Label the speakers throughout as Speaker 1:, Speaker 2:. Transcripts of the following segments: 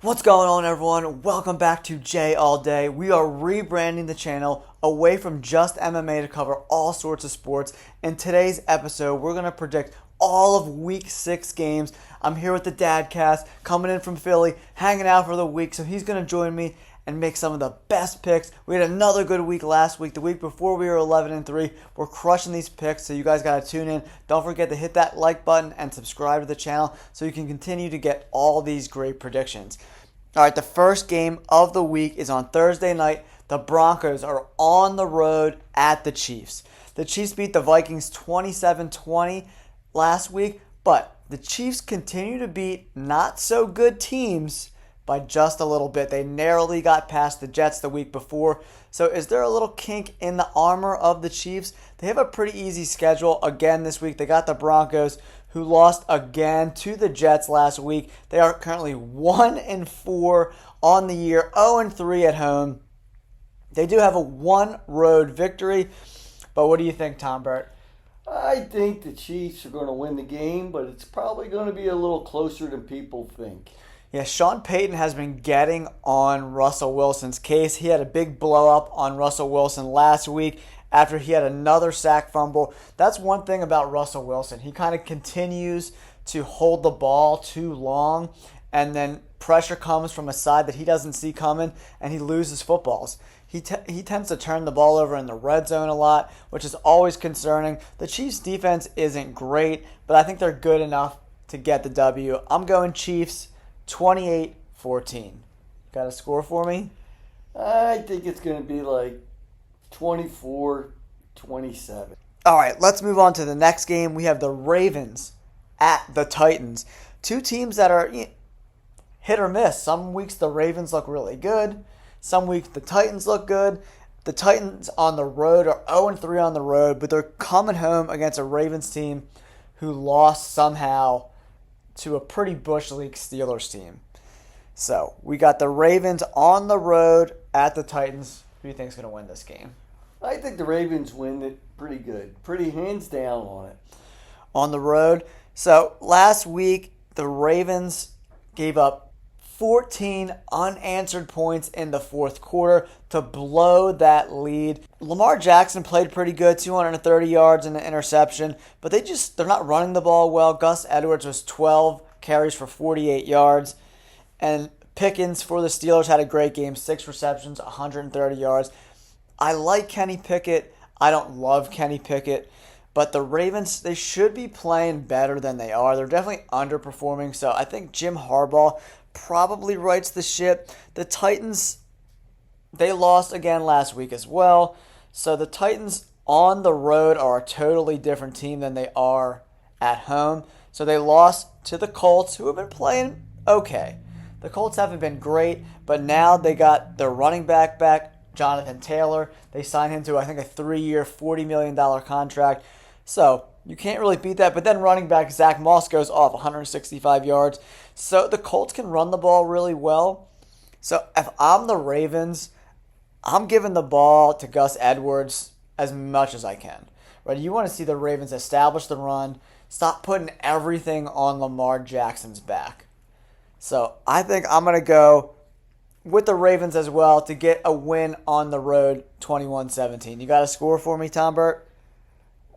Speaker 1: What's going on, everyone? Welcome back to J All Day. We are rebranding the channel away from just MMA to cover all sorts of sports. In today's episode, we're going to predict all of Week 6 games. I'm here with the Dadcast, coming in from Philly, hanging out for the week, so he's going to join me and make some of the best picks. We had another good week last week. The week before we were 11-3. We're crushing these picks, so you guys got to tune in. Don't forget to hit that like button and subscribe to the channel so you can continue to get all these great predictions. All right, the first game of the week is on Thursday night. The Broncos are on the road at the Chiefs. The Chiefs beat the Vikings 27-20 last week, but the Chiefs continue to beat not so good teams by just a little bit. They narrowly got past the Jets the week before. So is there a little kink in the armor of the Chiefs? They have a pretty easy schedule again this week. They got the Broncos, who lost again to the Jets last week. They are currently 1-4 on the year, 0-3 at home. They do have a one road victory. But what do you think, Tom Burt?
Speaker 2: I think the Chiefs are going to win the game, but it's probably going to be a little closer than people think.
Speaker 1: Yeah, Sean Payton has been getting on Russell Wilson's case. He had a big blow up on Russell Wilson last week after he had another sack fumble. That's one thing about Russell Wilson. He kind of continues to hold the ball too long, and then pressure comes from a side that he doesn't see coming, and he loses footballs. He tends to turn the ball over in the red zone a lot, which is always concerning. The Chiefs' defense isn't great, but I think they're good enough to get the W. I'm going Chiefs 28-14. Got a score for me?
Speaker 2: I think it's going to be like 24-27.
Speaker 1: All right, let's move on to the next game. We have the Ravens at the Titans. Two teams that are hit or miss. Some weeks the Ravens look really good. Some weeks the Titans look good. The Titans on the road are 0-3 on the road, but they're coming home against a Ravens team who lost somehow to a pretty Bush League Steelers team. So we got the Ravens on the road at the Titans. Who do you think is going to win this game?
Speaker 2: I think the Ravens win it pretty good. Pretty hands down on it.
Speaker 1: On the road. So last week, the Ravens gave up 14 unanswered points in the fourth quarter to blow that lead. Lamar Jackson played pretty good, 230 yards and an interception, but they're not running the ball well. Gus Edwards was 12 carries for 48 yards, and Pickens for the Steelers had a great game, 6 receptions, 130 yards. I like Kenny Pickett. I don't love Kenny Pickett. But the Ravens, they should be playing better than they are. They're definitely underperforming. So I think Jim Harbaugh probably rights the ship. The Titans, they lost again last week as well. So the Titans on the road are a totally different team than they are at home. So they lost to the Colts, who have been playing okay. The Colts haven't been great, but now they got their running back, Jonathan Taylor. They signed him to, I think, a 3-year, $40 million contract. So you can't really beat that. But then running back Zach Moss goes off 165 yards. So the Colts can run the ball really well. So if I'm the Ravens, I'm giving the ball to Gus Edwards as much as I can. Right? You want to see the Ravens establish the run. Stop putting everything on Lamar Jackson's back. So I think I'm going to go with the Ravens as well to get a win on the road, 21-17. You got a score for me, Tom Burt?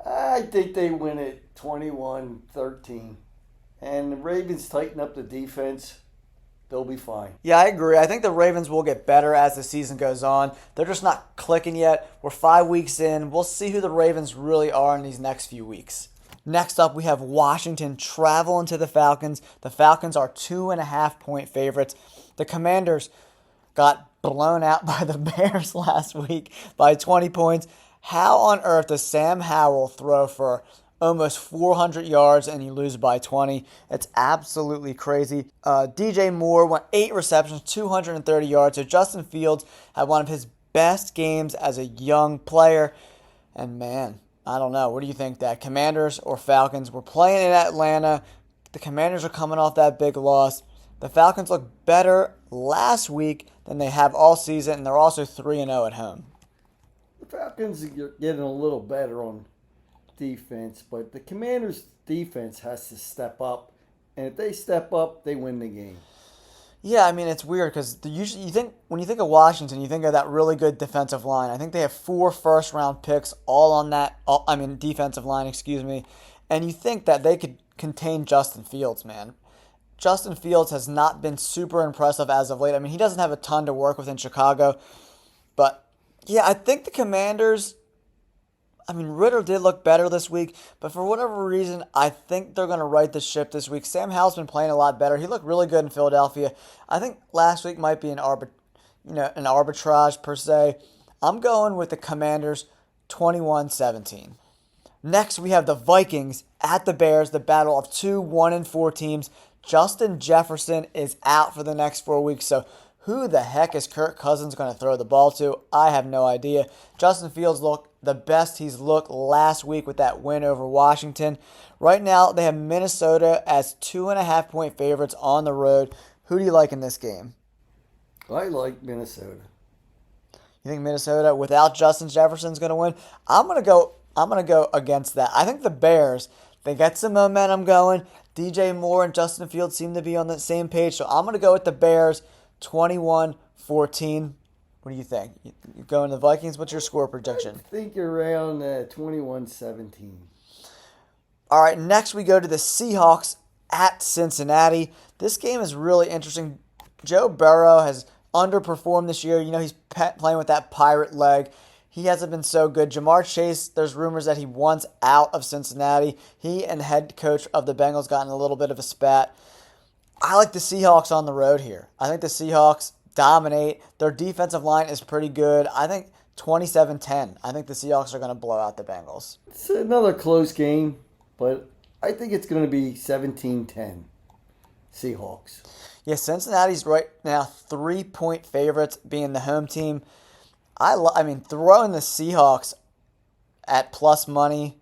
Speaker 2: I think they win it 21-13. And the Ravens tighten up the defense. They'll be fine.
Speaker 1: Yeah, I agree. I think the Ravens will get better as the season goes on. They're just not clicking yet. We're 5 weeks in. We'll see who the Ravens really are in these next few weeks. Next up, we have Washington traveling to the Falcons. The Falcons are 2.5-point favorites. The Commanders got blown out by the Bears last week by 20 points. How on earth does Sam Howell throw for almost 400 yards and you lose by 20? It's absolutely crazy. DJ Moore went 8 receptions, 230 yards. So Justin Fields had one of his best games as a young player. And man, I don't know. What do you think, Dad? Commanders or Falcons? We're playing in Atlanta. The Commanders are coming off that big loss. The Falcons look better last week than they have all season, and they're also 3-0 at home.
Speaker 2: The Falcons are getting a little better on defense, but the Commanders' defense has to step up. And if they step up, they win the game.
Speaker 1: Yeah, I mean it's weird because usually you think when you think of Washington, you think of that really good defensive line. I think they have 4 first-round picks all on that. I mean defensive line, excuse me, and you think that they could contain Justin Fields, man. Justin Fields has not been super impressive as of late. I mean, he doesn't have a ton to work with in Chicago, but yeah, I think the Commanders. I mean, Ritter did look better this week, but for whatever reason, I think they're going to right the ship this week. Sam Howell's been playing a lot better. He looked really good in Philadelphia. I think last week might be an arbitrage per se. I'm going with the Commanders 21-17. Next, we have the Vikings at the Bears, the battle of two 1-4 teams. Justin Jefferson is out for the next 4 weeks, so who the heck is Kirk Cousins going to throw the ball to? I have no idea. Justin Fields looked the best he's looked last week with that win over Washington. Right now, they have Minnesota as 2.5-point favorites on the road. Who do you like in this game?
Speaker 2: I like Minnesota.
Speaker 1: You think Minnesota without Justin Jefferson is going to win? I'm going to go. I'm going to go against that. I think the Bears, they get some momentum going. DJ Moore and Justin Fields seem to be on the same page, so I'm going to go with the Bears 21-14. What do you think? You going to the Vikings? What's your score prediction?
Speaker 2: I think around 21-17.
Speaker 1: All right, next we go to the Seahawks at Cincinnati. This game is really interesting. Joe Burrow has underperformed this year. You know, he's playing with that pirate leg. He hasn't been so good. Jamar Chase, there's rumors that he wants out of Cincinnati. He and head coach of the Bengals got in a little bit of a spat. I like the Seahawks on the road here. I think the Seahawks dominate. Their defensive line is pretty good. I think 27-10. I think the Seahawks are going to blow out the Bengals.
Speaker 2: It's another close game, but I think it's going to be 17-10 Seahawks.
Speaker 1: Yeah, Cincinnati's right now 3-point favorites being the home team. I mean, throwing the Seahawks at plus money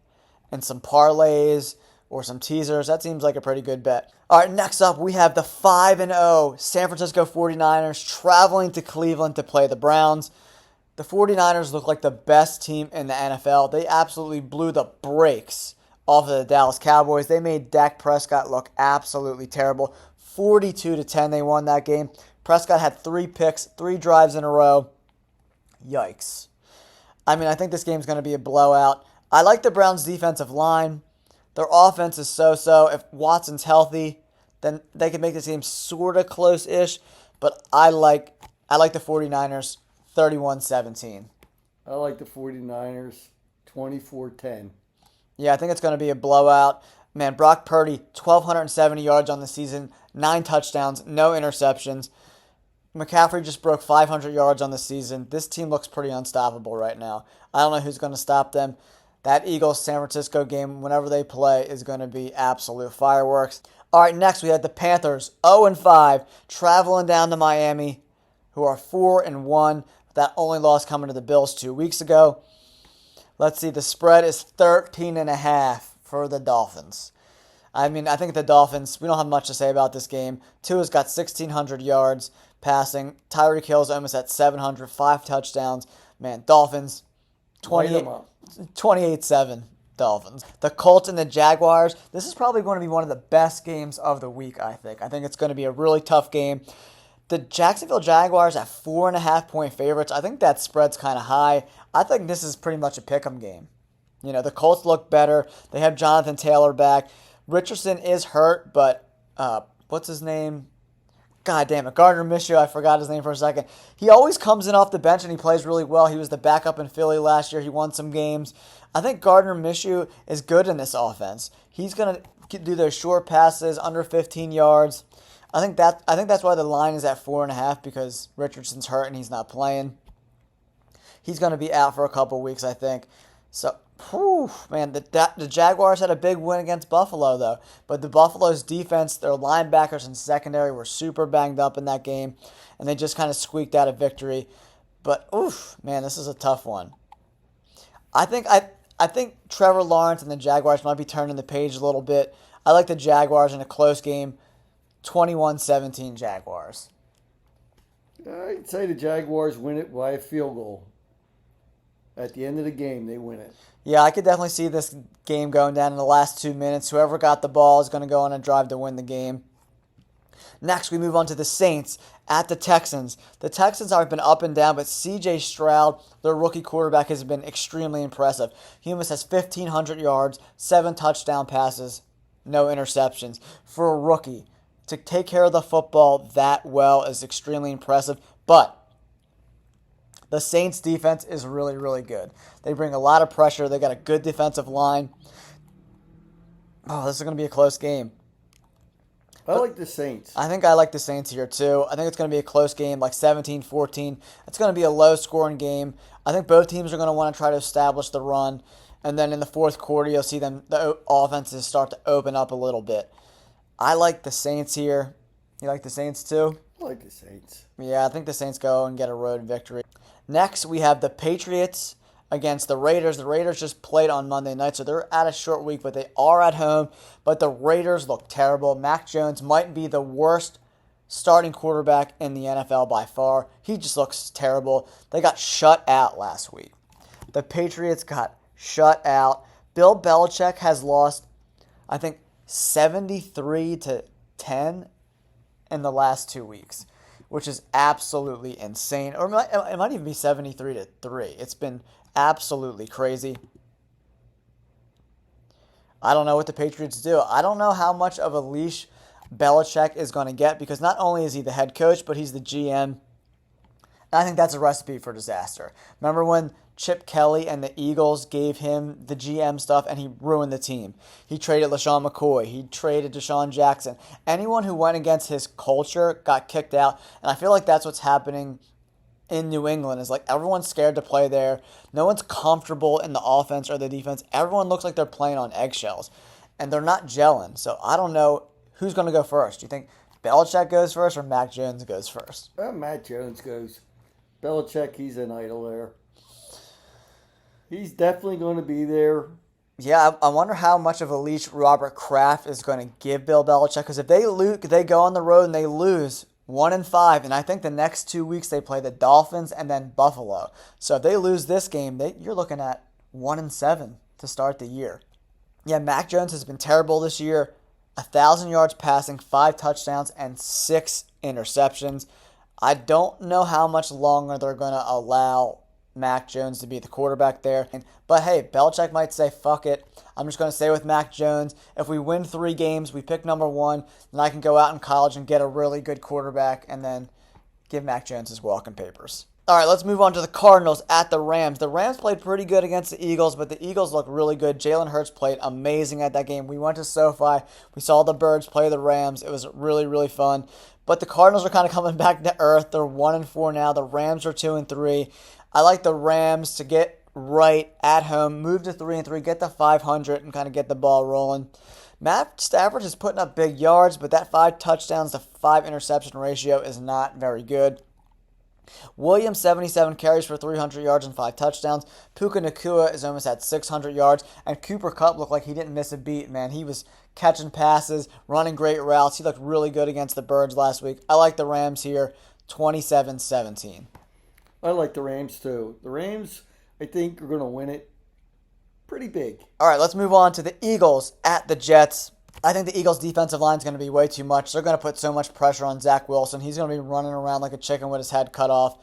Speaker 1: and some parlays or some teasers, that seems like a pretty good bet. All right, next up, we have the 5-0 San Francisco 49ers traveling to Cleveland to play the Browns. The 49ers look like the best team in the NFL. They absolutely blew the brakes off of the Dallas Cowboys. They made Dak Prescott look absolutely terrible. 42-10 they won that game. Prescott had 3 picks, 3 drives in a row. Yikes. I mean, I think this game's going to be a blowout. I like the Browns' defensive line. Their offense is so-so. If Watson's healthy, then they can make this game sort of close-ish. But I like the 49ers 31-17.
Speaker 2: I like the 49ers 24-10.
Speaker 1: Yeah, I think it's going to be a blowout. Man, Brock Purdy, 1,270 yards on the season, 9 touchdowns, no interceptions. McCaffrey just broke 500 yards on the season. This team looks pretty unstoppable right now. I don't know who's going to stop them. That Eagles-San Francisco game, whenever they play, is going to be absolute fireworks. All right, next we had the Panthers, 0-5, traveling down to Miami, who are 4-1. That only loss coming to the Bills 2 weeks ago. Let's see, the spread is 13.5 for the Dolphins. I mean, I think the Dolphins, we don't have much to say about this game. Tua's got 1,600 yards passing. Tyreek Hill's almost at 700, 5 touchdowns. Man, Dolphins, 28-7 Dolphins. The Colts and the Jaguars, this is probably going to be one of the best games of the week, I think. I think it's going to be a really tough game. The Jacksonville Jaguars at 4.5-point favorites. I think that spread's kind of high. I think this is pretty much a pick'em game. You know, the Colts look better. They have Jonathan Taylor back. Richardson is hurt, but what's his name? God damn it. Gardner Minshew, I forgot his name for a second. He always comes in off the bench and he plays really well. He was the backup in Philly last year. He won some games. I think Gardner Minshew is good in this offense. He's going to do those short passes under 15 yards. I think that's why the line is at 4.5 because Richardson's hurt and he's not playing. He's going to be out for a couple weeks, I think. So, man, the Jaguars had a big win against Buffalo, though. But the Buffalo's defense, their linebackers and secondary were super banged up in that game, and they just kind of squeaked out a victory. But, man, this is a tough one. I think Trevor Lawrence and the Jaguars might be turning the page a little bit. I like the Jaguars in a close game, 21-17 Jaguars.
Speaker 2: I'd say the Jaguars win it by a field goal. At the end of the game, they win it.
Speaker 1: Yeah, I could definitely see this game going down in the last 2 minutes. Whoever got the ball is going to go on a drive to win the game. Next, we move on to the Saints at the Texans. The Texans have been up and down, but C.J. Stroud, their rookie quarterback, has been extremely impressive. He almost has 1,500 yards, 7 touchdown passes, no interceptions. For a rookie, to take care of the football that well is extremely impressive. But the Saints' defense is really, really good. They bring a lot of pressure. They got a good defensive line. Oh, this is going to be a close game.
Speaker 2: I like the Saints.
Speaker 1: I think I like the Saints here too. I think it's going to be a close game, like 17-14. It's going to be a low-scoring game. I think both teams are going to want to try to establish the run. And then in the fourth quarter, you'll see the offenses start to open up a little bit. I like the Saints here. You like the Saints too?
Speaker 2: I like the Saints.
Speaker 1: Yeah, I think the Saints go and get a road victory. Next, we have the Patriots against the Raiders. The Raiders just played on Monday night, so they're at a short week, but they are at home. But the Raiders look terrible. Mac Jones might be the worst starting quarterback in the NFL by far. He just looks terrible. They got shut out last week. The Patriots got shut out. Bill Belichick has lost, I think, 73-10 in the last 2 weeks, which is absolutely insane. Or it might even be 73-3. It's been absolutely crazy. I don't know what the Patriots do. I don't know how much of a leash Belichick is going to get, because not only is he the head coach, but he's the GM. And I think that's a recipe for disaster. Remember when Chip Kelly and the Eagles gave him the GM stuff and he ruined the team? He traded LaShawn McCoy. He traded Deshaun Jackson. Anyone who went against his culture got kicked out. And I feel like that's what's happening in New England, is like everyone's scared to play there. No one's comfortable in the offense or the defense. Everyone looks like they're playing on eggshells, and they're not gelling. So I don't know who's going to go first. Do you think Belichick goes first or Mac Jones goes first?
Speaker 2: Well, Matt Jones goes. Belichick, he's an idol there. He's definitely going to be there.
Speaker 1: Yeah, I wonder how much of a leash Robert Kraft is going to give Bill Belichick, because if they go on the road and they lose 1-5, and I think the next 2 weeks they play the Dolphins and then Buffalo. So if they lose this game, you're looking at 1-7 to start the year. Yeah, Mac Jones has been terrible this year. 1,000 yards passing, 5 touchdowns, and 6 interceptions. I don't know how much longer they're going to allow Mac Jones to be the quarterback there. But hey, Belichick might say, fuck it, I'm just going to stay with Mac Jones. If we win 3 games, we pick number 1, then I can go out in college and get a really good quarterback and then give Mac Jones his walking papers. All right, let's move on to the Cardinals at the Rams. The Rams played pretty good against the Eagles, but the Eagles look really good. Jalen Hurts played amazing at that game. We went to SoFi. We saw the Birds play the Rams. It was really, really fun. But the Cardinals are kind of coming back to earth. They're 1-4 now. The Rams are 2-3. I like the Rams to get right at home, move to 3-3, get to 500, and kind of get the ball rolling. Matt Stafford is putting up big yards, but that 5 touchdowns to 5 interception ratio is not very good. Williams, 77 carries for 300 yards and 5 touchdowns. Puka Nacua is almost at 600 yards. And Cooper Kupp looked like he didn't miss a beat, man. He was catching passes, running great routes. He looked really good against the Birds last week. I like the Rams here, 27-17.
Speaker 2: I like the Rams too. The Rams, I think, are going to win it pretty big.
Speaker 1: All right, let's move on to the Eagles at the Jets. I think the Eagles' defensive line is going to be way too much. They're going to put so much pressure on Zach Wilson. He's going to be running around like a chicken with his head cut off.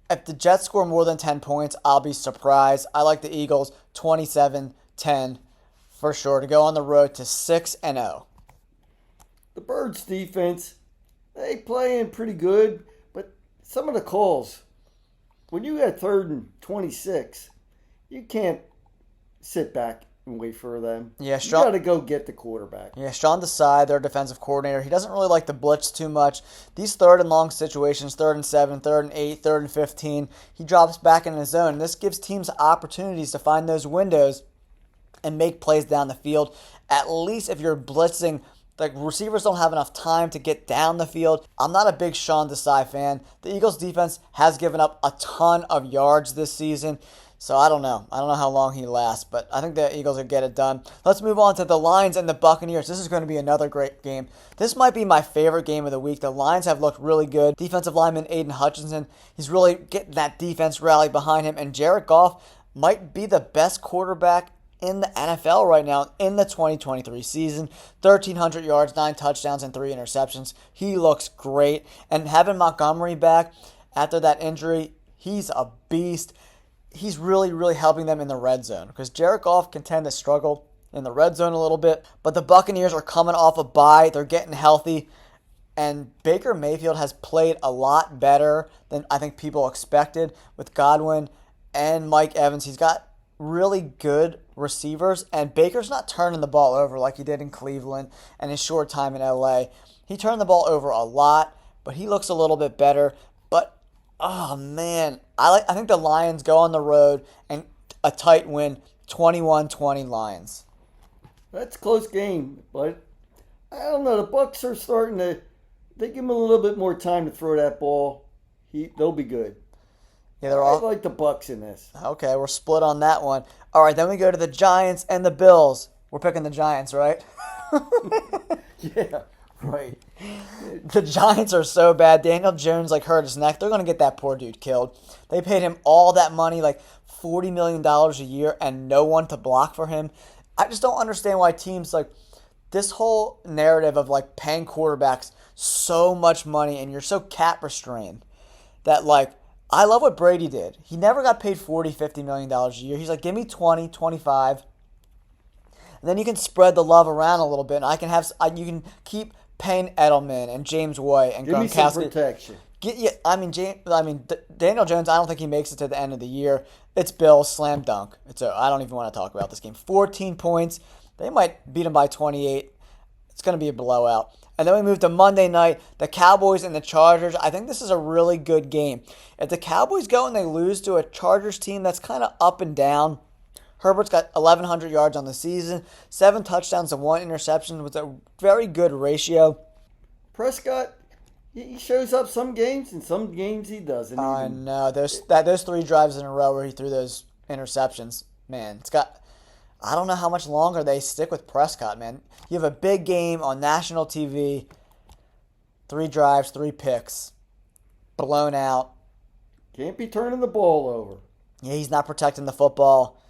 Speaker 1: If the Jets score more than 10 points, I'll be surprised. I like the Eagles 27-10 for sure to go on the road to 6-0.
Speaker 2: The Birds' defense, they playing pretty good, but some of the calls, when you got 3rd and 26, you can't sit back and wait for them.
Speaker 1: Yeah,
Speaker 2: you got to go get the quarterback.
Speaker 1: Yeah, Sean Desai, their defensive coordinator, he doesn't really like the blitz too much. These 3rd and long situations, 3rd and 7, 3rd and 8, 3rd and 15, he drops back in his zone. This gives teams opportunities to find those windows and make plays down the field. At least if you're blitzing, the receivers don't have enough time to get down the field. I'm not a big Sean Desai fan. The Eagles defense has given up a ton of yards this season. So I don't know. I don't know how long he lasts, but I think the Eagles will get it done. Let's move on to the Lions and the Buccaneers. This is going to be another great game. This might be my favorite game of the week. The Lions have looked really good. Defensive lineman Aiden Hutchinson, he's really getting that defense rally behind him. And Jared Goff might be the best quarterback in the NFL right now in the 2023 season. 1,300 yards, 9 touchdowns, and 3 interceptions. He looks great. And having Montgomery back after that injury, he's a beast. He's really, really helping them in the red zone because Jared Goff can tend to struggle in the red zone a little bit. But the Buccaneers are coming off a bye. They're getting healthy. And Baker Mayfield has played a lot better than I think people expected with Godwin and Mike Evans. He's got really good receivers, and Baker's not turning the ball over like he did in Cleveland and his short time in LA. He turned the ball over a lot, but he looks a little bit better. But, oh man, I think the Lions go on the road and a tight win, 21-20 Lions.
Speaker 2: That's a close game, but I don't know. The Bucs are starting to. They give him a little bit more time to throw that ball. They'll be good.
Speaker 1: Yeah, they're all.
Speaker 2: I like the Bucs in this.
Speaker 1: Okay, we're split on that one. All right, then we go to the Giants and the Bills. We're picking the Giants, right?
Speaker 2: Yeah, right.
Speaker 1: The Giants are so bad. Daniel Jones hurt his neck. They're going to get that poor dude killed. They paid him all that money, like $40 million a year, and no one to block for him. I just don't understand why teams this whole narrative of paying quarterbacks so much money and you're so cap restrained that I love what Brady did. He never got paid $40-50 million a year. He's like, give me 20, 25. And then you can spread the love around a little bit. And you can keep paying Edelman and James White and
Speaker 2: Give
Speaker 1: Gronkowski.
Speaker 2: me some protection.
Speaker 1: Daniel Jones, I don't think he makes it to the end of the year. It's Bills, slam dunk. I don't even want to talk about this game. 14 points. They might beat him by 28. It's going to be a blowout. And then we move to Monday night, the Cowboys and the Chargers. I think this is a really good game. If the Cowboys go and they lose to a Chargers team that's kind of up and down, Herbert's got 1,100 yards on the season, 7 touchdowns and 1 interception with a very good ratio.
Speaker 2: Prescott, he shows up some games, and some games he doesn't.
Speaker 1: I know. Those 3 drives in a row where he threw those interceptions, man, I don't know how much longer they stick with Prescott, man. You have a big game on national TV, 3 drives, 3 picks, blown out.
Speaker 2: Can't be turning the ball over.
Speaker 1: Yeah, he's not protecting the football.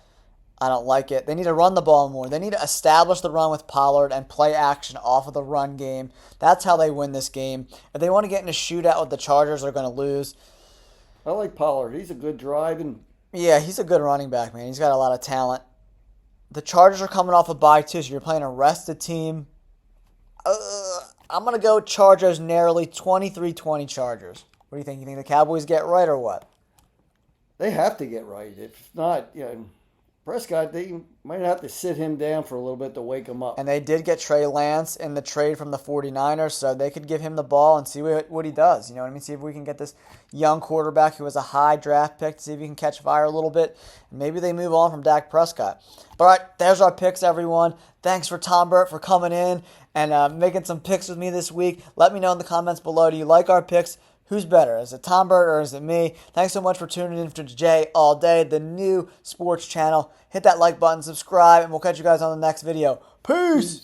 Speaker 1: I don't like it. They need to run the ball more. They need to establish the run with Pollard and play action off of the run game. That's how they win this game. If they want to get in a shootout with the Chargers, they're going to lose.
Speaker 2: I like Pollard. He's a good driving.
Speaker 1: Yeah, he's a good running back, man. He's got a lot of talent. The Chargers are coming off a bye, too, so you're playing a rested team. I'm going to go Chargers narrowly, 23-20 Chargers. What do you think? You think the Cowboys get right or what?
Speaker 2: They have to get right. If not, Prescott, they might have to sit him down for a little bit to wake him up.
Speaker 1: And they did get Trey Lance in the trade from the 49ers, so they could give him the ball and see what he does. You know what I mean? See if we can get this young quarterback who was a high draft pick, to see if he can catch fire a little bit. And maybe they move on from Dak Prescott. But all right, there's our picks, everyone. Thanks for Tom Burt for coming in and making some picks with me this week. Let me know in the comments below. Do you like our picks? Who's better? Is it Tom Burt or is it me? Thanks so much for tuning in to Jay All Day, the new sports channel. Hit that like button, subscribe, and we'll catch you guys on the next video. Peace!